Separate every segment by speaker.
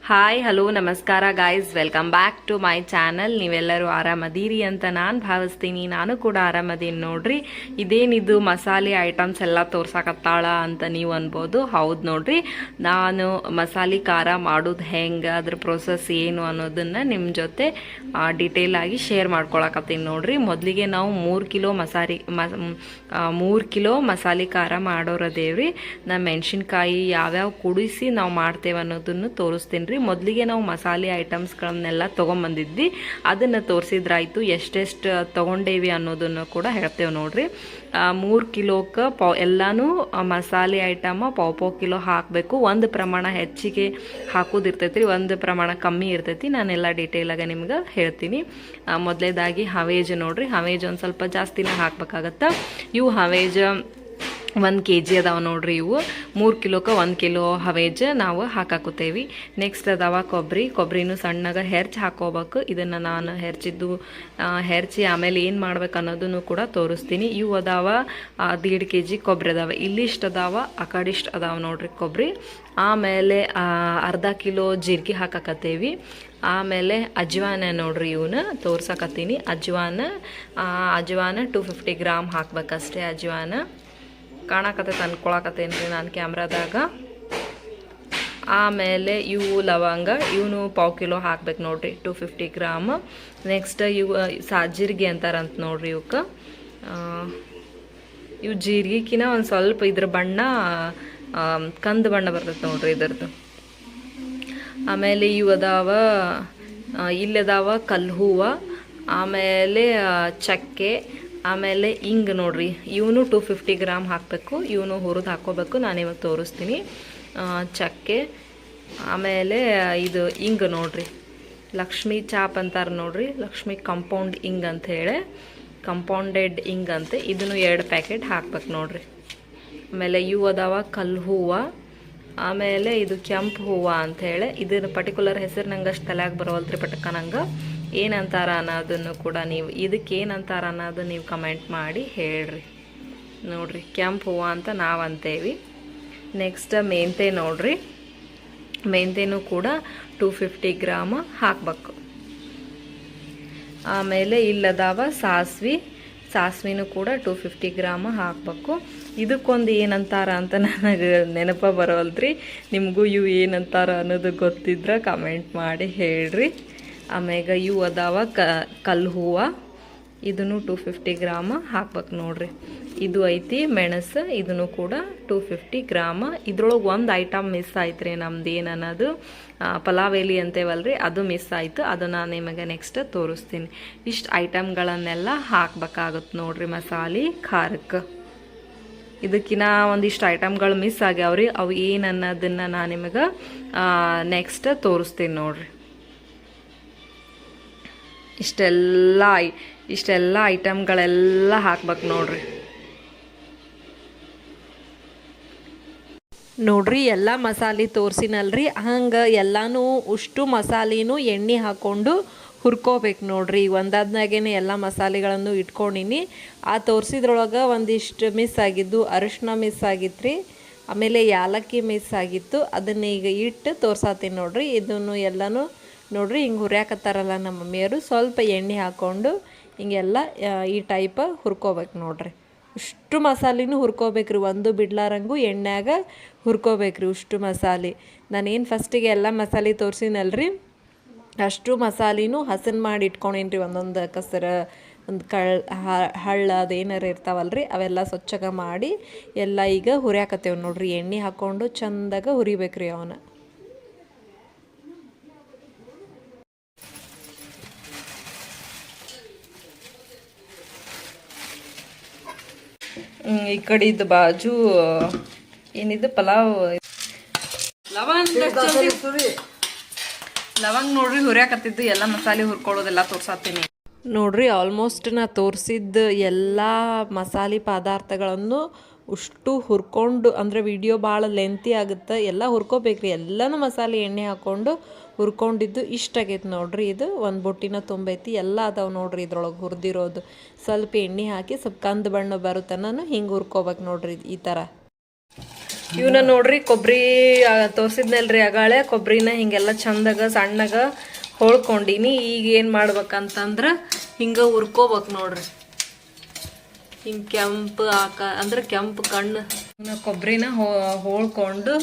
Speaker 1: Hi hello ನಮಸ್ಕಾರ guys, welcome back to my channel. ನೀವೆಲ್ಲರೂ ಆರಾಮದೀರಿ ಅಂತ ನಾನು ಭಾವಿಸ್ತೀನಿ. ನಾನು ಕೂಡ ಆರಾಮದೀನಿ ನೋಡ್ರಿ. ಇದೇನಿದು ಮಸಾಲೆ ಐಟಮ್ಸ್ ಎಲ್ಲ ತೋರ್ಸಕತ್ತಾಳ ಅಂತ ನೀವು ಅನ್ಬೋದು. ಹೌದು ನೋಡ್ರಿ, ನಾನು ಮಸಾಲೆ ಖಾರ ಮಾಡೋದು ಹೆಂಗೆ, ಅದ್ರ ಪ್ರೊಸೆಸ್ ಏನು ಅನ್ನೋದನ್ನು ನಿಮ್ಮ ಜೊತೆ ಡಿಟೇಲ್ ಆಗಿ ಶೇರ್ ಮಾಡ್ಕೊಳಕತ್ತೀನಿ ನೋಡ್ರಿ. ಮೊದಲಿಗೆ ನಾವು 3 ಕಿಲೋ ಮಸಾಲೆ ಖಾರ ಮಾಡೋರದೇವ್ರಿ. ನಾ ಮೆಣಸಿನ್ಕಾಯಿ ಯಾವ್ಯಾವ ಕುಡಿಸಿ ನಾವು ಮಾಡ್ತೇವೆ ಅನ್ನೋದನ್ನು ತೋರಿಸ್ತೀನಿ ರೀ. ಮೊದಲಿಗೆ ನಾವು ಮಸಾಲೆ ಐಟಮ್ಸ್ಗಳನ್ನೆಲ್ಲ ತೊಗೊಂಬಂದಿದ್ವಿ, ಅದನ್ನು ತೋರಿಸಿದ್ರಾಯ್ತು. ಎಷ್ಟೆಷ್ಟು ತೊಗೊಂಡೇವಿ ಅನ್ನೋದನ್ನು ಕೂಡ ಹೇಳ್ತೇವೆ ನೋಡ್ರಿ. 3 ಕಿಲೋಕ್ಕೆ ಎಲ್ಲನೂ ಮಸಾಲೆ ಐಟಮ್ ಪಾವ್ ಕಿಲೋ ಹಾಕಬೇಕು. ಒಂದು ಪ್ರಮಾಣ ಹೆಚ್ಚಿಗೆ ಹಾಕೋದಿರ್ತೈತಿ ರೀ, ಒಂದು ಪ್ರಮಾಣ ಕಮ್ಮಿ ಇರ್ತೈತಿ. ನಾನೆಲ್ಲ ಡೀಟೇಲಾಗಿ ನಿಮ್ಗೆ ಹೇಳ್ತೀನಿ. ಮೊದಲೇದಾಗಿ ಹವೇಜ್ ನೋಡ್ರಿ. ಹವೇಜ್ ಒಂದು ಸ್ವಲ್ಪ ಜಾಸ್ತಿನೇ ಹಾಕ್ಬೇಕಾಗತ್ತೆ. ಇವು ಹವೇಜ್ 1 kg ಅದಾವ ನೋಡ್ರಿ. ಇವು 3 ಕಿಲೋಕ್ಕೆ 1 ಕಿಲೋ ಹವೇಜ್ ನಾವು ಹಾಕಾಕೋತೇವಿ. ನೆಕ್ಸ್ಟ್ ಅದಾವ ಕೊಬ್ಬರಿನೂ ಸಣ್ಣಗೆ ಹೆರ್ಚಿ ಹಾಕೋಬೇಕು. ಇದನ್ನು ನಾನು ಹೆರ್ಚಿ ಆಮೇಲೆ ಏನು ಮಾಡ್ಬೇಕು ಅನ್ನೋದನ್ನು ಕೂಡ ತೋರಿಸ್ತೀನಿ. ಇವು ಅದಾವ 1.5 kg ಕೊಬ್ಬರಿ ಅದಾವೆ. ಇಲ್ಲಿಷ್ಟು ಅದಾವ, ಆ ಕಡಿಷ್ಟು ಅದಾವ ನೋಡ್ರಿ ಕೊಬ್ಬರಿ. ಆಮೇಲೆ ಅರ್ಧ ಕಿಲೋ ಜೀರಿಗೆ ಹಾಕಾಕತ್ತೇವಿ. ಆಮೇಲೆ ಅಜ್ವಾನ ನೋಡ್ರಿ, ಇವನ್ನ ತೋರ್ಸಕತ್ತೀನಿ. ಅಜ್ವಾನ 250 ಗ್ರಾಮ್ ಹಾಕ್ಬೇಕಷ್ಟೇ. ಅಜ್ವಾನ ಕಾಣಕತ್ತೈತೆ ಅನ್ಕೊಳಕತ್ತೇನು ರೀ ನಾನು ಕ್ಯಾಮ್ರಾದಾಗ. ಆಮೇಲೆ ಇವು ಲವಂಗ, ಇವನು ಪಾವ್ ಕಿಲೋ ಹಾಕ್ಬೇಕು ನೋಡ್ರಿ, 250 ಗ್ರಾಮ್. ನೆಕ್ಸ್ಟ್ ಇವು ಜೀರಿಗೆ ಅಂತಾರಂತ ನೋಡ್ರಿ. ಇವು ಜೀರಿಗೆಕಿನ ಒಂದು ಸ್ವಲ್ಪ ಇದ್ರ ಬಣ್ಣ ಕಂದು ಬಣ್ಣ ಬರ್ತೈತೆ ನೋಡ್ರಿ ಇದ್ರದ್ದು. ಆಮೇಲೆ ಇವು ಅದಾವ, ಇಲ್ಲದಾವ ಕಲ್ಲು ಹೂವು, ಆಮೇಲೆ ಚಕ್ಕೆ, ಆಮೇಲೆ ಹಿಂಗೆ ನೋಡ್ರಿ. ಇವನು 250 ಗ್ರಾಮ್ ಹಾಕಬೇಕು. ಇವನು ಹುರಿದು ಹಾಕ್ಕೋಬೇಕು. ನಾನಿವಾಗ ತೋರಿಸ್ತೀನಿ. ಚಕ್ಕೆ, ಆಮೇಲೆ ಇದು ಹಿಂಗೆ ನೋಡ್ರಿ, ಲಕ್ಷ್ಮೀ ಚಾಪ್ ಅಂತಾರೆ ನೋಡ್ರಿ, ಲಕ್ಷ್ಮಿ ಕಂಪೌಂಡ್ ಹಿಂಗೆ ಅಂಥೇಳಿ, ಕಂಪೌಂಡೆಡ್ ಹಿಂಗೆ ಅಂತೆ. ಇದನ್ನು 2 ಪ್ಯಾಕೆಟ್ ಹಾಕ್ಬೇಕು ನೋಡ್ರಿ. ಆಮೇಲೆ ಇವು ಅದಾವ ಕಲ್ಲು ಹೂವು, ಆಮೇಲೆ ಇದು ಕೆಂಪು ಹೂವು ಅಂಥೇಳಿ. ಇದರ ಪರ್ಟಿಕ್ಯುಲರ್ ಹೆಸರು ನಂಗೆ ಅಷ್ಟು ತಲೆಯಾಗಿ ಬರೋಲ್ತ್ರಿ ಪಟಕ. ನಂಗೆ ಏನಂತಾರ ಅನ್ನೋದನ್ನು ಕೂಡ ನೀವು, ಇದಕ್ಕೆ ಏನಂತಾರ ಅನ್ನೋದು ನೀವು ಕಮೆಂಟ್ ಮಾಡಿ ಹೇಳ್ರಿ ನೋಡ್ರಿ. ಕೆಂಪು ಹೂವು ಅಂತ ನಾವು ಅಂತೇವಿ. ನೆಕ್ಸ್ಟ್ ಮೆಂತೆ ನೋಡ್ರಿ. ಮೆಂತೆನೂ ಕೂಡ 250 ಗ್ರಾಮ್ ಹಾಕ್ಬೇಕು. ಆಮೇಲೆ ಇಲ್ಲದಾವ ಸಾಸ್ವಿನೂ ಕೂಡ 250 ಗ್ರಾಮ್ ಹಾಕ್ಬೇಕು. ಇದಕ್ಕೊಂದು ಏನಂತಾರ ಅಂತ ನನಗೆ ನೆನಪ ಬರೋಲ್ರಿ. ನಿಮಗೂ ಇವು ಏನಂತಾರ ಅನ್ನೋದು ಗೊತ್ತಿದ್ರೆ ಕಮೆಂಟ್ ಮಾಡಿ ಹೇಳ್ರಿ. ಆಮ್ಯಾಗ ಇವು ಅದಾವ ಕಲ್ಲು ಹೂವು, ಇದನ್ನು 250 ಗ್ರಾಮ್ ಹಾಕ್ಬೇಕು ನೋಡ್ರಿ. ಇದು ಐತಿ ಮೆಣಸು, ಇದನ್ನು ಕೂಡ 250 ಗ್ರಾಮ್. ಇದ್ರೊಳಗೆ ಒಂದು ಐಟಮ್ ಮಿಸ್ ಆಯ್ತು ರೀ ನಮ್ದು, ಏನನ್ನೋದು ಪಲಾವ್ ಎಲೆ ಅಂತೇವಲ್ರಿ, ಅದು ಮಿಸ್ ಆಯಿತು. ಅದು ನಾನು ನಿಮಗೆ ನೆಕ್ಸ್ಟ್ ತೋರಿಸ್ತೀನಿ. ಇಷ್ಟು ಐಟಮ್ಗಳನ್ನೆಲ್ಲ ಹಾಕ್ಬೇಕಾಗುತ್ತೆ ನೋಡ್ರಿ ಮಸಾಲೆ ಖಾರಕ್ಕೆ. ಇದಕ್ಕಿನ್ನ ಒಂದಿಷ್ಟು ಐಟಮ್ಗಳು ಮಿಸ್ ಆಗ್ಯಾವ್ರಿ. ಅವು ಏನು ಅನ್ನೋದನ್ನು ನಾನು ನಿಮಗೆ ನೆಕ್ಸ್ಟ್ ತೋರಿಸ್ತೀನಿ ನೋಡ್ರಿ. ಇಷ್ಟೆಲ್ಲ ಐಟಮ್ಗಳೆಲ್ಲ ಹಾಕ್ಬೇಕು ನೋಡ್ರಿ. ನೋಡ್ರಿ, ಎಲ್ಲ ಮಸಾಲೆ ತೋರಿಸಿನಲ್ರಿ, ಹಂಗೆ ಎಲ್ಲನೂ ಅಷ್ಟು ಮಸಾಲೆನೂ ಎಣ್ಣೆ ಹಾಕ್ಕೊಂಡು ಹುರ್ಕೋಬೇಕು ನೋಡ್ರಿ. ಒಂದಾದ್ನಾಗೇನೆ ಎಲ್ಲ ಮಸಾಲೆಗಳನ್ನು ಇಟ್ಕೊಂಡಿನಿ. ಆ ತೋರಿಸಿದ್ರೊಳಗೆ ಒಂದಿಷ್ಟು ಮಿಸ್ ಆಗಿದ್ದು, ಅರಿಶಿನ ಮಿಸ್ ಆಗಿತ್ತು ರೀ, ಆಮೇಲೆ ಯಾಲಕ್ಕಿ ಮಿಸ್ ಆಗಿತ್ತು. ಅದನ್ನ ಈಗ ಇಟ್ಟು ತೋರ್ಸಾತೀನಿ ನೋಡ್ರಿ. ಇದನ್ನು ಎಲ್ಲನೂ ನೋಡ್ರಿ ಹಿಂಗೆ ಹುರಿಯಾಕತ್ತಾರಲ್ಲ ನಮ್ಮ ಮಮ್ಮಿಯವರು, ಸ್ವಲ್ಪ ಎಣ್ಣೆ ಹಾಕ್ಕೊಂಡು ಹಿಂಗೆಲ್ಲ ಈ ಟೈಪ್ ಹುರ್ಕೋಬೇಕು ನೋಡ್ರಿ. ಅಷ್ಟು ಮಸಾಲೆನೂ ಹುರ್ಕೋಬೇಕ್ರಿ, ಒಂದು ಬಿಡ್ಲಾರಂಗೂ ಎಣ್ಣೆಯಾಗ ಹುರ್ಕೋಬೇಕ್ರಿ ಅಷ್ಟು ಮಸಾಲೆ. ನಾನೇನು ಫಸ್ಟಿಗೆ ಎಲ್ಲ ಮಸಾಲೆ ತೋರಿಸಿನಲ್ರಿ, ಅಷ್ಟು ಮಸಾಲೆನೂ ಹಸನ್ ಮಾಡಿ ಇಟ್ಕೊಂಡೇನ್ರಿ. ಒಂದೊಂದು ಕಸರ, ಒಂದು ಹಳ್ಳ ಅದೇನಾರು ಇರ್ತಾವಲ್ರಿ, ಅವೆಲ್ಲ ಸ್ವಚ್ಛಗೆ ಮಾಡಿ ಎಲ್ಲ ಈಗ ಹುರಿಯಾಕತ್ತೇವೆ ನೋಡ್ರಿ. ಎಣ್ಣೆ ಹಾಕ್ಕೊಂಡು ಚಂದಾಗ ಹುರಿಬೇಕ್ರಿ ಅವನ್ನ. ಈ ಕಡೆದು ಬಾಜು ಏನಿದು ಪಲಾವ್ ಲವಂಗ್ ನೋಡ್ರಿ ಹುರಿಯಾಕತ್ತಿದ್ದು. ಎಲ್ಲ ಮಸಾಲೆ ಹುರ್ಕೊಳ್ಳೋದೆಲ್ಲ ತೋರ್ಸಾತೀನಿ ನೋಡ್ರಿ. ಆಲ್ಮೋಸ್ಟ್ ನಾ ತೋರಿಸಿದ್ದು ಎಲ್ಲ ಮಸಾಲೆ ಪದಾರ್ಥಗಳನ್ನು ಅಷ್ಟು ಹುರ್ಕೊಂಡು, ಅಂದರೆ ವಿಡಿಯೋ ಭಾಳ ಲೆಂತಿ ಆಗುತ್ತೆ, ಎಲ್ಲ ಹುರ್ಕೋಬೇಕ್ರಿ. ಎಲ್ಲನೂ ಮಸಾಲೆ ಎಣ್ಣೆ ಹಾಕ್ಕೊಂಡು ಹುರ್ಕೊಂಡಿದ್ದು ಇಷ್ಟ ಆಗೈತೆ ನೋಡ್ರಿ. ಇದು ಒಂದು ಬೊಟ್ಟಿನ ತುಂಬೈತಿ, ಎಲ್ಲ ಅದಾವೆ ನೋಡ್ರಿ ಇದ್ರೊಳಗೆ ಹುರಿದಿರೋದು. ಸ್ವಲ್ಪ ಎಣ್ಣೆ ಹಾಕಿ ಸ್ವಲ್ಪ ಕಂದು ಬಣ್ಣ ಬರುತ್ತೆ, ನಾನು ಹಿಂಗೆ ಹುರ್ಕೋಬೇಕು ನೋಡ್ರಿ ಈ ಥರ. ಇವನ್ನ ನೋಡ್ರಿ ಕೊಬ್ಬರಿ ತೋರಿಸಿದ್ನಲ್ರಿ ಆಗಾಳೆ ಕೊಬ್ಬರಿನ ಹಿಂಗೆಲ್ಲ ಚಂದಾಗ ಸಣ್ಣಗ ಹೋಳ್ಕೊಂಡಿನಿ. ಈಗ ಏನು ಮಾಡ್ಬೇಕಂತಂದ್ರೆ ಹಿಂಗೆ ಹುರ್ಕೋಬೇಕು ನೋಡ್ರಿ. ಹಿಂಗೆ ಕೆಂಪು ಅಂದ್ರೆ ಕೆಂಪು ಕಣ್ಣು ಕೊಬ್ಬರಿನ ಹೋಳ್ಕೊಂಡು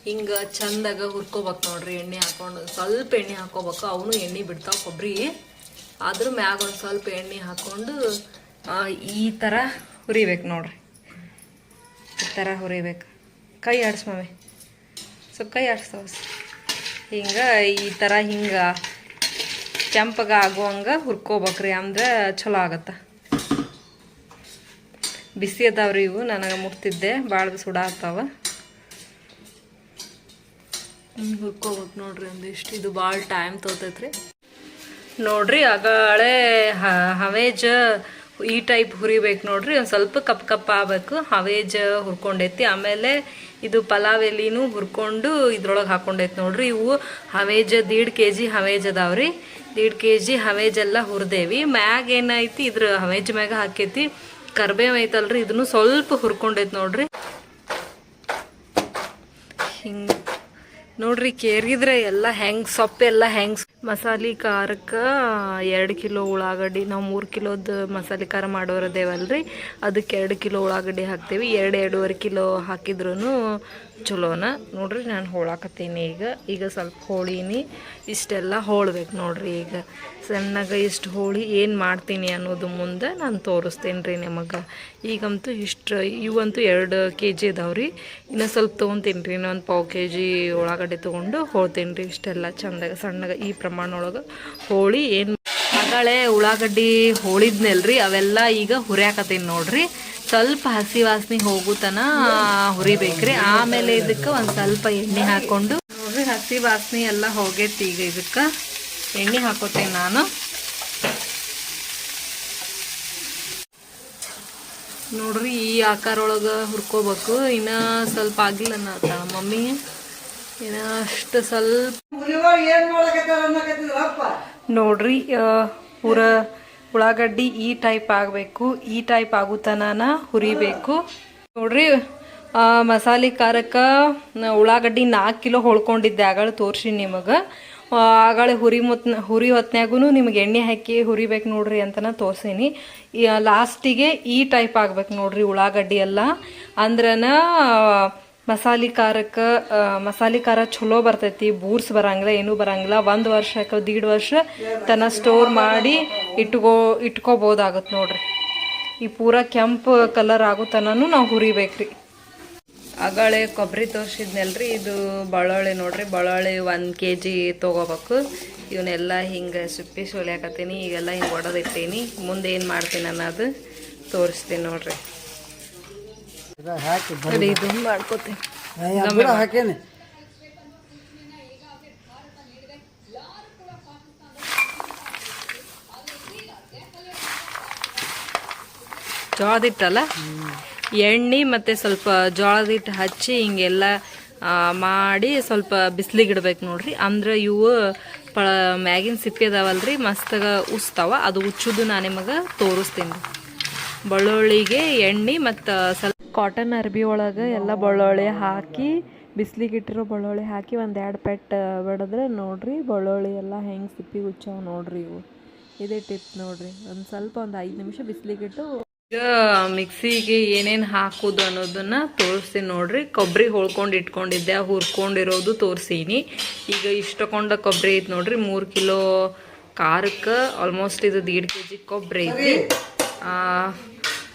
Speaker 1: ಹಿಂಗೆ ಚಂದಾಗ ಹುರ್ಕೋಬೇಕು ನೋಡ್ರಿ. ಎಣ್ಣೆ ಹಾಕೊಂಡು ಸ್ವಲ್ಪ ಎಣ್ಣೆ ಹಾಕೋಬೇಕು. ಅವನು ಎಣ್ಣೆ ಬಿಡ್ತಾವ ಕೊಬ್ಬರಿ, ಅದ್ರ ಮ್ಯಾಗ ಒಂದು ಸ್ವಲ್ಪ ಎಣ್ಣೆ ಹಾಕ್ಕೊಂಡು ಈ ಥರ ಹುರಿಬೇಕು ನೋಡ್ರಿ. ಈ ಥರ ಹುರಿಬೇಕು. ಕೈ ಆಡಿಸ್ಮವೆ ಸ್ವಲ್ಪ ಕೈ ಆಡಿಸ್ತಾವ ಹಿಂಗೆ ಈ ಥರ ಹಿಂಗೆ ಕೆಂಪಗ ಆಗುವಂಗೆ ಹುರ್ಕೋಬೇಕ್ರಿ, ಅಂದ್ರೆ ಚಲೋ ಆಗತ್ತೆ. ಬಿಸಿ ಅದಾವ್ರಿ ಇವು, ನನಗೆ ಮುಟ್ತಿದ್ದೆ ಭಾಳ ಸುಡಾಗ್ತಾವ. ಹುರ್ಕೋಬೇಕು ನೋಡ್ರಿ ಒಂದಿಷ್ಟು. ಇದು ಭಾಳ ಟೈಮ್ ತೊಗೊತೈತ್ರಿ ನೋಡ್ರಿ. ಆಗಾಳೆ ಹವೇಜ ಈ ಟೈಪ್ ಹುರಿಬೇಕು ನೋಡ್ರಿ. ಒಂದು ಸ್ವಲ್ಪ ಕಪ್ ಕಪ್ ಆಗಬೇಕು. ಹವೇಜ ಹುರ್ಕೊಂಡೈತಿ. ಆಮೇಲೆ ಇದು ಪಲಾವ್ ಎಲಿನೂ ಹುರ್ಕೊಂಡು ಇದ್ರೊಳಗೆ ಹಾಕೊಂಡೈತಿ ನೋಡ್ರಿ. ಇವು ಹವೇಜ 1.5 kg ಹವೇಜ್ ಅದಾವ್ರಿ. 1.5 kg ಹವೇಜ್ ಎಲ್ಲ ಹುರಿದೇವಿ. ಮ್ಯಾಗ ಏನೈತಿ ಇದ್ರ ಹವೇಜ್ ಮ್ಯಾಗ ಹಾಕೈತಿ ಕರ್ಬೇವು ಐತಲ್ರಿ, ಇದನ್ನು ಸ್ವಲ್ಪ ಹುರ್ಕೊಂಡೈತಿ ನೋಡ್ರಿ. ಹಿಂಗೆ ನೋಡ್ರಿ ಕೇರಿದ್ರೆ ಎಲ್ಲ ಹೆಂಗೆ ಸೊಪ್ಪೆಲ್ಲ ಹೆಂಗೆ. ಮಸಾಲೆ ಖಾರಕ್ಕೆ 2 ಕಿಲೋ ಉಳ್ಳಾಗಡ್ಡಿ, ನಾವು 3 ಕಿಲೋದ ಮಸಾಲೆ ಖಾರ ಮಾಡೋರದೇವಲ್ರಿ, ಅದಕ್ಕೆ 2 ಕಿಲೋ ಉಳ್ಳಾಗಡ್ಡಿ ಹಾಕ್ತೇವೆ. 2-2.5 ಕಿಲೋ ಹಾಕಿದ್ರೂ ಚಲೋನ ನೋಡ್ರಿ. ನಾನು ಹೋಳಾಕತ್ತೀನಿ ಈಗ ಸ್ವಲ್ಪ ಹೋಳೀನಿ. ಇಷ್ಟೆಲ್ಲ ಹೋಳ್ಬೇಕು ನೋಡ್ರಿ. ಈಗ ಸಣ್ಣಗೆ ಇಷ್ಟು ಹೋಳಿ ಏನು ಮಾಡ್ತೀನಿ ಅನ್ನೋದು ಮುಂದೆ ನಾನು ತೋರಿಸ್ತೇನೆ ರೀ ನಿಮಗೆ. ಈಗಂತೂ ಇಷ್ಟು ಇವಂತೂ 2 kg ಇದಾವ್ರಿ. ಇನ್ನೂ ಸ್ವಲ್ಪ ತೊಗೊತೀನಿ ರೀ. ಇನ್ನೊಂದು 1/4 kg ಉಳ್ಳಾಗಡ್ಡಿ ತೊಗೊಂಡು ಹೋಳ್ತೀನಿ ರೀ. ಇಷ್ಟೆಲ್ಲ ಚಂದಾಗ ಸಣ್ಣಗೆ ಈ ಪ್ರಮಾಣ ಒಳಗೆ ಹೋಳಿ ಏನು ಆಗಾಳೆ ಉಳ್ಳಾಗಡ್ಡಿ ಹೋಳಿದ್ನಲ್ರಿ ಅವೆಲ್ಲ ಈಗ ಹುರಿಯಾಕತ್ತೀನಿ ನೋಡ್ರಿ. ಸ್ವಲ್ಪ ಹಸಿ ವಾಸನೆ ಹೋಗುತನ ಹುರಿಬೇಕ್ರಿ. ಆಮೇಲೆ ಇದಕ್ಕೆ ಒಂದು ಸ್ವಲ್ಪ ಎಣ್ಣೆ ಹಾಕ್ಕೊಂಡು ನೋಡ್ರಿ ಹಸಿ ವಾಸನೆ ಎಲ್ಲ ಹೋಗೈತಿ. ಈಗ ಇದಕ್ಕೆ ಎಣ್ಣೆ ಹಾಕೋತೇನೆ ನಾನು ನೋಡ್ರಿ. ಈ ಆಕಾರೊಳಗೆ ಹುರ್ಕೋಬೇಕು. ಇನ್ನು ಸ್ವಲ್ಪ ಆಗಿಲ್ಲ ಅನ್ನತ್ತ ಮಮ್ಮಿ, ಇನ್ನು ಅಷ್ಟು ಸ್ವಲ್ಪ ನೋಡ್ರಿ. ಪೂರ ಉಳ್ಳಾಗಡ್ಡಿ ಈ ಟೈಪ್ ಆಗಬೇಕು. ಈ ಟೈಪ್ ಆಗುತನ ಹುರಿಬೇಕು ನೋಡ್ರಿ. ಮಸಾಲೆ ಖಾರಕ್ಕೆ ಉಳ್ಳಾಗಡ್ಡಿ 4 ಕಿಲೋ ಹೊಳ್ಕೊಂಡಿದ್ದೆ ಆಗಳು ತೋರಿಸಿ ನಿಮಗೆ. ಆಗಳ ಹುರಿ ಹೊತ್ನ್ಯಾಗೂ ನಿಮ್ಗೆ ಎಣ್ಣೆ ಹಾಕಿ ಹುರಿಬೇಕು ನೋಡ್ರಿ ಅಂತನ ತೋರ್ಸೀನಿ. ಲಾಸ್ಟಿಗೆ ಈ ಟೈಪ್ ಆಗ್ಬೇಕು ನೋಡ್ರಿ ಉಳ್ಳಾಗಡ್ಡಿ ಎಲ್ಲ. ಅಂದ್ರನ ಮಸಾಲೆ ಖಾರ ಚಲೋ ಬರ್ತೈತಿ. ಬೂರ್ಸ್ ಬರಂಗಿಲ್ಲ, ಏನೂ ಬರಂಗಿಲ್ಲ. 1 ವರ್ಷ 1.5 ವರ್ಷ ತನ ಸ್ಟೋರ್ ಮಾಡಿ ಇಟ್ಕೋಬೋದಾಗತ್ತೆ ನೋಡ್ರಿ. ಈ ಪೂರ ಕೆಂಪು ಕಲರ್ ಆಗುತ್ತನೂ ನಾವು ಹುರಿಬೇಕ್ರಿ. ಆಗಾಳೆ ಕೊಬ್ಬರಿ ತೋರಿಸಿದ್ನಲ್ರಿ, ಇದು ಬಳ್ಳೊಳ್ಳಿ ನೋಡ್ರಿ. ಬಳ್ಳೊಳ್ಳಿ 1 kg ತೊಗೋಬೇಕು. ಇವನ್ನೆಲ್ಲ ಹಿಂಗೆ ಸುಪ್ಪಿ ಸೊಳ್ಯಾಕತ್ತೀನಿ. ಈಗೆಲ್ಲ ಹಿಂಗೆ ಒಡೆದಿಟ್ಟೀನಿ. ಮುಂದೆ ಏನು ಮಾಡ್ತೀನಿ ಅನ್ನೋದು ತೋರಿಸ್ತೀನಿ ನೋಡ್ರಿ. ಇದು ಮಾಡ್ಕೋತೀನಿ. ಜೋಳದ ಹಿಟ್ಟಲ್ಲ, ಎಣ್ಣೆ ಮತ್ತು ಸ್ವಲ್ಪ ಜೋಳದ ಹಿಟ್ಟು ಹಚ್ಚಿ ಹಿಂಗೆಲ್ಲ ಮಾಡಿ ಸ್ವಲ್ಪ ಬಿಸಿಲಿಗೆ ಇಡ್ಬೇಕು ನೋಡ್ರಿ. ಅಂದ್ರೆ ಇವು ಮ್ಯಾಗಿನ ಸಿಪ್ಪೆ ಅದಾವಲ್ರಿ ಮಸ್ತಾಗ ಉಸ್ತಾವ. ಅದು ಉಚ್ಚುದು ನಾನು ನಿಮಗೆ ತೋರಿಸ್ತೀನಿ. ಬೆಳ್ಳುಳ್ಳಿಗೆ ಎಣ್ಣೆ ಮತ್ತು ಸ್ವಲ್ಪ ಕಾಟನ್ ಅರ್ಬಿ ಒಳಗೆ ಎಲ್ಲ ಬೆಳ್ಳುಳ್ಳಿ ಹಾಕಿ ಬಿಸಿಲಿಗೆ ಇಟ್ಟಿರೋ ಬೆಳ್ಳುಳ್ಳಿ ಹಾಕಿ 1-2 ಪೆಟ್ಟು ಬಡಿದ್ರೆ ನೋಡ್ರಿ ಬೆಳ್ಳುಳ್ಳಿ ಎಲ್ಲ ಹೆಂಗೆ ಸಿಪ್ಪಿ ಉಚ್ಚಾವ ನೋಡ್ರಿ. ಇವು ಇದೇ ಟಿಪ್ ನೋಡ್ರಿ. ಒಂದು 5 ನಿಮಿಷ ಬಿಸಿಲಿಗಿಟ್ಟು ಈಗ ಮಿಕ್ಸಿಗೆ ಏನೇನು ಹಾಕೋದು ಅನ್ನೋದನ್ನ ತೋರಿಸ್ತೀನಿ ನೋಡ್ರಿ. ಕೊಬ್ಬರಿ ಹೊಳ್ಕೊಂಡು ಇಟ್ಕೊಂಡಿದ್ದೆ, ಹುರ್ಕೊಂಡಿರೋದು ತೋರಿಸೀನಿ. ಈಗ ಇಷ್ಟಕೊಂಡ ಕೊಬ್ಬರಿ ಐತಿ ನೋಡ್ರಿ. 3 ಕಿಲೋ ಖಾರಕ್ಕೆ ಆಲ್ಮೋಸ್ಟ್ ಇದು 1.5 kg ಕೊಬ್ಬರಿ ಐತಿ.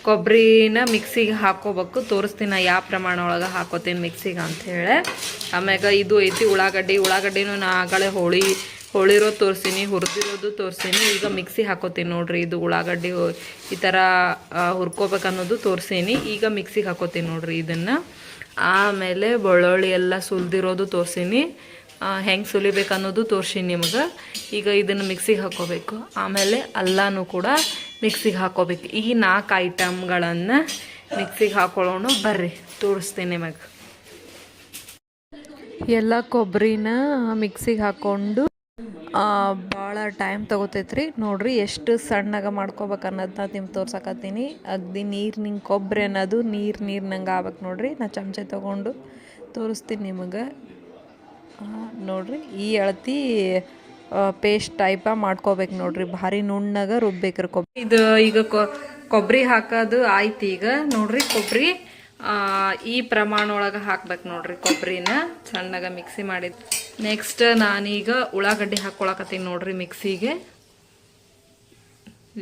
Speaker 1: ಕೊಬ್ಬರಿನ ಮಿಕ್ಸಿಗೆ ಹಾಕೋಬೇಕು. ತೋರಿಸ್ತೀನಿ ಯಾವ ಪ್ರಮಾಣ ಒಳಗೆ ಹಾಕೋತೀನಿ ಮಿಕ್ಸಿಗೆ ಅಂಥೇಳಿ. ಆಮ್ಯಾಗ ಇದು ಐತಿ ಉಳ್ಳಾಗಡ್ಡಿನೂ ನಾ ಆಗಲೇ ಹೋಳಿರೋದು ತೋರಿಸೀನಿ, ಹುರಿದಿರೋದು ತೋರಿಸೀನಿ. ಈಗ ಮಿಕ್ಸಿ ಹಾಕೋತೀನಿ ನೋಡ್ರಿ. ಇದು ಉಳ್ಳಾಗಡ್ಡಿ ಈ ಥರ ಹುರ್ಕೋಬೇಕು ಅನ್ನೋದು ತೋರಿಸೀನಿ. ಈಗ ಮಿಕ್ಸಿಗೆ ಹಾಕೋತೀನಿ ನೋಡ್ರಿ ಇದನ್ನು. ಆಮೇಲೆ ಬೆಳ್ಳುಳ್ಳಿ ಎಲ್ಲ ಸುಲಿದಿರೋದು ತೋರಿಸೀನಿ, ಹೆಂಗೆ ಸುಲಿಬೇಕು ಅನ್ನೋದು ತೋರಿಸೀನಿ ನಿಮ್ಗೆ. ಈಗ ಇದನ್ನು ಮಿಕ್ಸಿಗೆ ಹಾಕೋಬೇಕು. ಆಮೇಲೆ ಅಲ್ಲನೂ ಕೂಡ ಮಿಕ್ಸಿಗೆ ಹಾಕೋಬೇಕು. ಈ 4 ಐಟಮ್ಗಳನ್ನು ಮಿಕ್ಸಿಗೆ ಹಾಕೊಳ್ಳೋಣ ಬರ್ರಿ, ತೋರಿಸ್ತೀನಿ ನಿಮಗೆ. ಎಲ್ಲ ಕೊಬ್ಬರಿನ ಮಿಕ್ಸಿಗೆ ಹಾಕ್ಕೊಂಡು
Speaker 2: ಭಾಳ ಟೈಮ್ ತೊಗೋತೈತ್ರಿ. ನೋಡಿರಿ ಎಷ್ಟು ಸಣ್ಣಗೆ ಮಾಡ್ಕೋಬೇಕು ಅನ್ನೋದನ್ನ ನಿಮ್ಗೆ ತೋರ್ಸಕತ್ತೀನಿ. ಅಗ್ದಿ ನೀರಿನ ಕೊಬ್ಬರಿ ಅನ್ನೋದು ನೀರಿನಂಗೆ ಆಗ್ಬೇಕು ನೋಡಿರಿ. ನಾ ಚಮಚ ತೊಗೊಂಡು ತೋರಿಸ್ತೀನಿ ನಿಮಗೆ. ನೋಡಿರಿ ಈ ಅಳತಿ ಪೇಸ್ಟ್ ಟೈಪ ಮಾಡ್ಕೋಬೇಕು ನೋಡಿರಿ. ಭಾರಿ ನುಣ್ಣಗೆ ರುಬ್ಬೇಕ್ರಿ ಕೊಬ್ಬರಿ. ಇದು ಈಗ ಕೊಬ್ಬರಿ ಹಾಕೋದು ಆಯ್ತು. ಈಗ ನೋಡಿರಿ ಕೊಬ್ಬರಿ ಈ ಪ್ರಮಾಣ ಒಳಗೆ ಹಾಕ್ಬೇಕು ನೋಡ್ರಿ. ಕೊಬ್ಬರಿನ ಸಣ್ಣಗೆ ಮಿಕ್ಸಿ ಮಾಡಿದ್ದು. ನೆಕ್ಸ್ಟ್ ನಾನೀಗ ಉಳ್ಳಾಗಡ್ಡಿ ಹಾಕ್ಕೊಳಕತ್ತೀನಿ ನೋಡ್ರಿ ಮಿಕ್ಸಿಗೆ.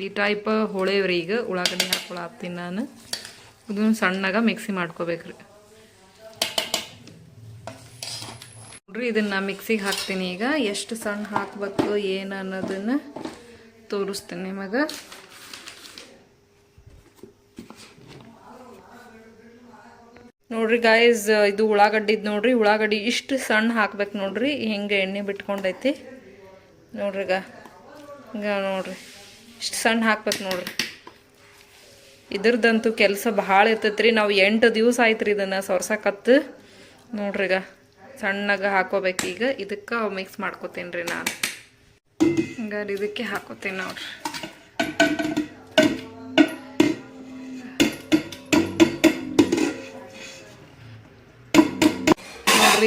Speaker 2: ಈ ಟೈಪ್ ಹೊಳೆವ್ರಿ. ಈಗ ಉಳ್ಳಾಗಡ್ಡಿ ಹಾಕ್ಕೊಳತ್ತೀನಿ ನಾನು. ಇದನ್ನು ಸಣ್ಣಗೆ ಮಿಕ್ಸಿ ಮಾಡ್ಕೋಬೇಕ್ರಿ ನೋಡ್ರಿ. ಇದನ್ನ ಮಿಕ್ಸಿಗೆ ಹಾಕ್ತೀನಿ ಈಗ. ಎಷ್ಟು ಸಣ್ಣ ಹಾಕ್ಬೇಕು ಏನು ಅನ್ನೋದನ್ನ ತೋರಿಸ್ತೀನಿ ನಿಮಗೆ. ನೋಡ್ರಿ ಗಾಯ್ಸ್, ಇದು ಉಳ್ಳಾಗಡ್ಡಿದ್ ನೋಡ್ರಿ. ಉಳ್ಳಾಗಡ್ಡಿ ಇಷ್ಟು ಸಣ್ಣ ಹಾಕ್ಬೇಕು ನೋಡ್ರಿ. ಹಿಂಗೆ ಎಣ್ಣೆ ಬಿಟ್ಕೊಂಡೈತಿ ನೋಡ್ರಿ. ಈಗ ನೋಡ್ರಿ ಇಷ್ಟು ಸಣ್ಣ ಹಾಕ್ಬೇಕು ನೋಡ್ರಿ. ಇದ್ರದ್ದಂತೂ ಕೆಲಸ ಭಾಳ ಇರ್ತೈತ್ರಿ. ನಾವು 8 ದಿವಸ ಆಯ್ತು ರೀ ಇದನ್ನು ಸೊರ್ಸಕತ್ತು ನೋಡ್ರಿ. ಈಗ ಸಣ್ಣಗೆ ಹಾಕೋಬೇಕು. ಈಗ ಇದಕ್ಕೆ ಮಿಕ್ಸ್ ಮಾಡ್ಕೋತೀನಿ ರೀ ನಾನು. ಹಂಗಾರೆ ಇದಕ್ಕೆ ಹಾಕೋತೀನಿ ನೋಡ್ರಿ.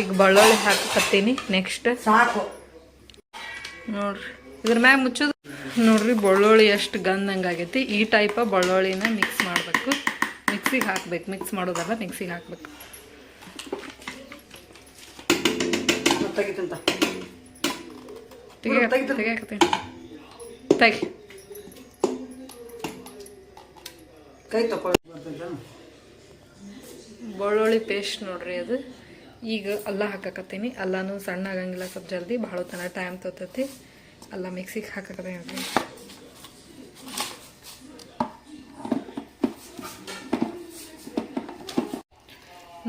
Speaker 2: ಈಗ ಬೆಳ್ಳುಳ್ಳಿ ಹಾಕತ್ತೀನಿ. ನೆಕ್ಸ್ಟ್
Speaker 3: ಸಾಕು
Speaker 2: ನೋಡ್ರಿ ಇದ್ರ ಮ್ಯಾಗ ಮುಚ್ಚೋದು ನೋಡ್ರಿ. ಬೆಳ್ಳುಳ್ಳಿ ಎಷ್ಟು ಗಂಧಂಗೆ ಆಗೈತಿ. ಈ ಟೈಪ ಬೆಳ್ಳುಳ್ಳಿನ ಮಿಕ್ಸ್ ಮಾಡಬೇಕು. ಮಿಕ್ಸಿಗೆ ಹಾಕ್ಬೇಕು. ಮಿಕ್ಸ್ ಮಾಡೋದಲ್ಲ, ಮಿಕ್ಸಿಗೆ ಹಾಕ್ಬೇಕು. ತೆಗಿಯಾಕತ್ತೀನಿ. ತೆಗಿ
Speaker 3: ಕೈ ತಕೊಳ್ಳಿ.
Speaker 2: ಬೆಳ್ಳುಳ್ಳಿ ಪೇಸ್ಟ್ ನೋಡ್ರಿ ಅದು. ಈಗ ಅಲ್ಲ ಹಾಕಕತ್ತೀನಿ. ಅಲ್ಲನೂ ಸಣ್ಣ ಆಗಂಗಿಲ್ಲ, ಸ್ವಲ್ಪ ಜಲ್ದಿ ಭಾಳ ತನ ಟೈಮ್ ತೊಗೊತೈತಿ. ಅಲ್ಲ ಮಿಕ್ಸಿಗೆ ಹಾಕಕತ್ತೀನಿ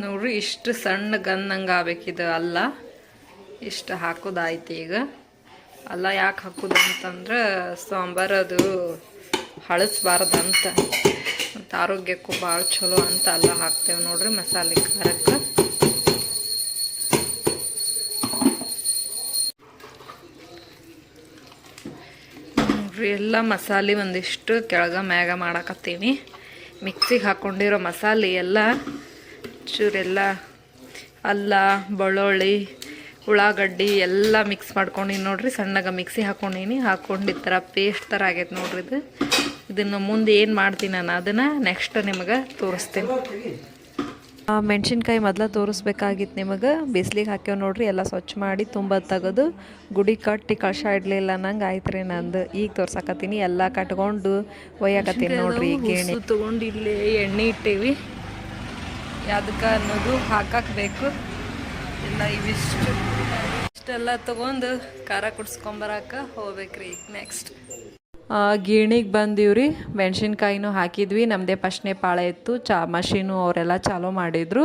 Speaker 2: ನೋಡ್ರಿ. ಇಷ್ಟು ಸಣ್ಣ ಗನ್ನಂಗೆ ಆಗ್ಬೇಕಿದು ಅಲ್ಲ. ಇಷ್ಟು ಹಾಕೋದಾಯ್ತು. ಈಗ ಅಲ್ಲ ಯಾಕೆ ಹಾಕೋದು ಅಂತಂದ್ರೆ ಸಾಂಬಾರು ಅದು ಹಳಸ್ಬಾರ್ದಂತ, ಮತ್ತು ಆರೋಗ್ಯಕ್ಕೂ ಭಾಳ ಚಲೋ ಅಂತ ಅಲ್ಲ ಹಾಕ್ತೇವೆ ನೋಡ್ರಿ ಮಸಾಲೆ ಖಾರಕ್ಕೆ. ನೋಡ್ರಿ ಎಲ್ಲ ಮಸಾಲೆ ಒಂದಿಷ್ಟು ಕೆಳಗೆ ಮ್ಯಾಗ ಮಾಡಾಕತ್ತೀನಿ. ಮಿಕ್ಸಿಗೆ ಹಾಕ್ಕೊಂಡಿರೋ ಮಸಾಲೆ ಎಲ್ಲ ಚೂರೆಲ್ಲ ಅಲ್ಲ, ಬೆಳ್ಳುಳ್ಳಿ, ಉಳ್ಳಾಗಡ್ಡಿ ಎಲ್ಲ ಮಿಕ್ಸ್ ಮಾಡ್ಕೊಂಡಿನಿ ನೋಡ್ರಿ. ಸಣ್ಣಗೆ ಮಿಕ್ಸಿ ಹಾಕ್ಕೊಂಡು ಈ ಥರ ಪೇಸ್ಟ್ ಥರ ಆಗೈತೆ ನೋಡ್ರಿ. ಇದನ್ನು ಮುಂದೆ ಏನು ಮಾಡ್ತೀನಿ ನಾನು ಅದನ್ನು ನೆಕ್ಸ್ಟ್ ನಿಮಗೆ ತೋರಿಸ್ತೀನಿ. ಮೆಣಸಿನ್ಕಾಯಿ ಮೊದಲ ತೋರಿಸ್ಬೇಕಾಗಿತ್ತು ನಿಮಗೆ. ಬಿಸಿಲಿಗೆ ಹಾಕ್ಯವ್ ನೋಡ್ರಿ. ಎಲ್ಲ ಸ್ವಚ್ಛ ಮಾಡಿ ತುಂಬ ತೆಗೆದು ಗುಡಿ ಕಟ್ಟಿ ಕಳ್ಸ ಇಡಲಿಲ್ಲ ನಂಗೆ ಆಯ್ತು ರೀ ನಂದು. ಈಗ ತೋರ್ಸಕತ್ತೀನಿ. ಎಲ್ಲ ಕಟ್ಕೊಂಡು ಒಯ್ಯಾಕತ್ತೀನಿ ನೋಡ್ರಿ. ಈಗ ಎಣ್ಣೆ ತೊಗೊಂಡು ಇಲ್ಲಿ ಎಣ್ಣೆ ಇಟ್ಟೀವಿ. ಅದಕ್ಕೆ ಅನ್ನೋದು ಹಾಕಬೇಕು. ಎಲ್ಲ ಇಷ್ಟೆಲ್ಲ ತೊಗೊಂಡು ಖಾರ ಕುಡ್ಸ್ಕೊಂಬರಕ್ಕೆ ಹೋಗ್ಬೇಕ್ರಿ. ಈಗ ನೆಕ್ಸ್ಟ್ ಗೀಣಿಗೆ ಬಂದೀವ್ರಿ. ಮೆಣಸಿನ್ಕಾಯಿನೂ ಹಾಕಿದ್ವಿ. ನಮ್ಮದೇ ಫಸ್ಟ್ನೇ ಪಾಳೆ ಇತ್ತು. ಮಷೀನು ಅವರೆಲ್ಲ ಚಾಲೂ ಮಾಡಿದರು.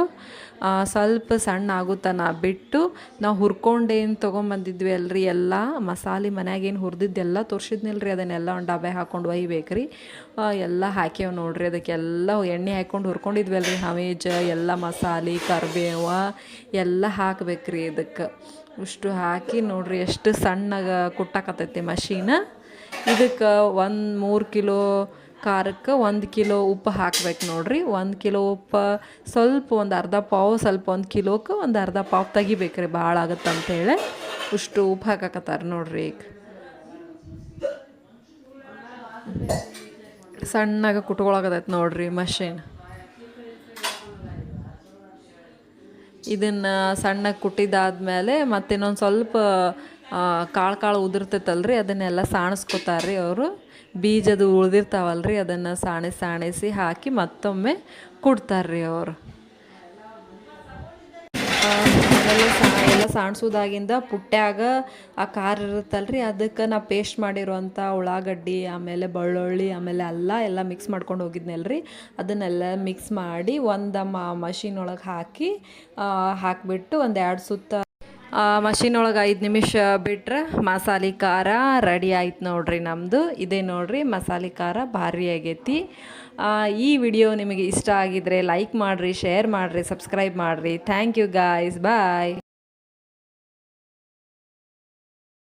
Speaker 2: ಸ್ವಲ್ಪ ಸಣ್ಣ ಆಗುತ್ತಾನ ಬಿಟ್ಟು ನಾವು ಹುರ್ಕೊಂಡೇನು ತೊಗೊಂಬಂದಿದ್ವಿ ಅಲ್ರಿ. ಎಲ್ಲ ಮಸಾಲೆ ಮನ್ಯಾಗೇನು ಹುರಿದಿದ್ದೆಲ್ಲ ತೋರಿಸಿದ್ನಿಲ್ರಿ. ಅದನ್ನೆಲ್ಲ ಒಂದು ಡಬ್ಬೆ ಹಾಕ್ಕೊಂಡು ಒಯ್ಬೇಕ್ರಿ. ಎಲ್ಲ ಹಾಕ್ಯವ್ ನೋಡ್ರಿ. ಅದಕ್ಕೆಲ್ಲ ಎಣ್ಣೆ ಹಾಕ್ಕೊಂಡು ಹುರ್ಕೊಂಡಿದ್ವಿ ಅಲ್ರಿ. ಹವೇಜ ಎಲ್ಲ ಮಸಾಲೆ ಕರಿಬೇವ ಎಲ್ಲ ಹಾಕ್ಬೇಕ್ರಿ. ಇದಕ್ಕೆ ಇಷ್ಟು ಹಾಕಿ ನೋಡ್ರಿ ಎಷ್ಟು ಸಣ್ಣಗೆ ಕುಟ್ಟಾಕತ್ತೈತಿ ಮಷೀನ. ಇದಕ್ಕೆ 3 ಕಿಲೋ ಖಾರಕ್ಕೆ 1 ಕಿಲೋ ಉಪ್ಪು ಹಾಕ್ಬೇಕು ನೋಡ್ರಿ. 1 ಕಿಲೋ ಉಪ್ಪು ಸ್ವಲ್ಪ ಒಂದು ಅರ್ಧ ಪಾವು, ಸ್ವಲ್ಪ 1 ಕಿಲೋಕ್ಕೆ ಒಂದು ಅರ್ಧ ಪಾವು ತೆಗಿಬೇಕ್ರಿ. ಭಾಳ ಆಗುತ್ತಂತೇಳಿ ಇಷ್ಟು ಉಪ್ಪು ಹಾಕಕತ್ತಾರೆ ನೋಡ್ರಿ. ಈಗ ಸಣ್ಣಗೆ ಕುಟ್ಕೊಳಕತ್ತೈತೆ ನೋಡ್ರಿ ಮಷೀನ್. ಇದನ್ನು ಸಣ್ಣಗೆ ಕುಟ್ಟಿದಾದ್ಮೇಲೆ ಮತ್ತೆ ಇನ್ನೊಂದು ಸ್ವಲ್ಪ ಕಾಳು ಉದುರ್ತೈತಲ್ರಿ. ಅದನ್ನೆಲ್ಲ ಸಾಣಿಸ್ಕೊತಾರ್ರಿ ಅವರು. ಬೀಜದು ಉಳ್ದಿರ್ತಾವಲ್ರಿ ಅದನ್ನು ಸಾಣಿಸಿ ಹಾಕಿ ಮತ್ತೊಮ್ಮೆ ಕುಡ್ತಾರ್ರಿ ಅವರು. ಎಲ್ಲ ಸಾಣಿಸೋದಾಗಿಂದ ಪುಟ್ಟ್ಯಾಗ ಆ ಖಾರ ಇರುತ್ತಲ್ರಿ, ಅದಕ್ಕೆ ನಾ ಪೇಸ್ಟ್ ಮಾಡಿರುವಂಥ ಉಳ್ಳಾಗಡ್ಡಿ, ಆಮೇಲೆ ಬೆಳ್ಳುಳ್ಳಿ, ಆಮೇಲೆ ಎಲ್ಲ ಮಿಕ್ಸ್ ಮಾಡ್ಕೊಂಡು ಹೋಗಿದ್ನಲ್ರಿ. ಅದನ್ನೆಲ್ಲ ಮಿಕ್ಸ್ ಮಾಡಿ ಒಂದು ಮಷೀನ್ ಒಳಗೆ ಹಾಕಿಬಿಟ್ಟು ಒಂದು 2 ಸುತ್ತ ಮಷೀನ್ ಒಳಗೆ 5 ನಿಮಿಷ ಬಿಟ್ರೆ ಮಸಾಲೆ ಖಾರ ರೆಡಿ ಆಯ್ತು ನೋಡ್ರಿ ನಮ್ಮದು. ಇದೇ ನೋಡ್ರಿ ಮಸಾಲೆ ಖಾರ ಭಾರಿ ಆಗೈತಿ. ಈ ವಿಡಿಯೋ ನಿಮಗೆ ಇಷ್ಟ ಆಗಿದ್ರೆ ಲೈಕ್ ಮಾಡಿರಿ, ಶೇರ್ ಮಾಡಿರಿ, ಸಬ್ಸ್ಕ್ರೈಬ್ ಮಾಡಿರಿ. Thank you guys, bye.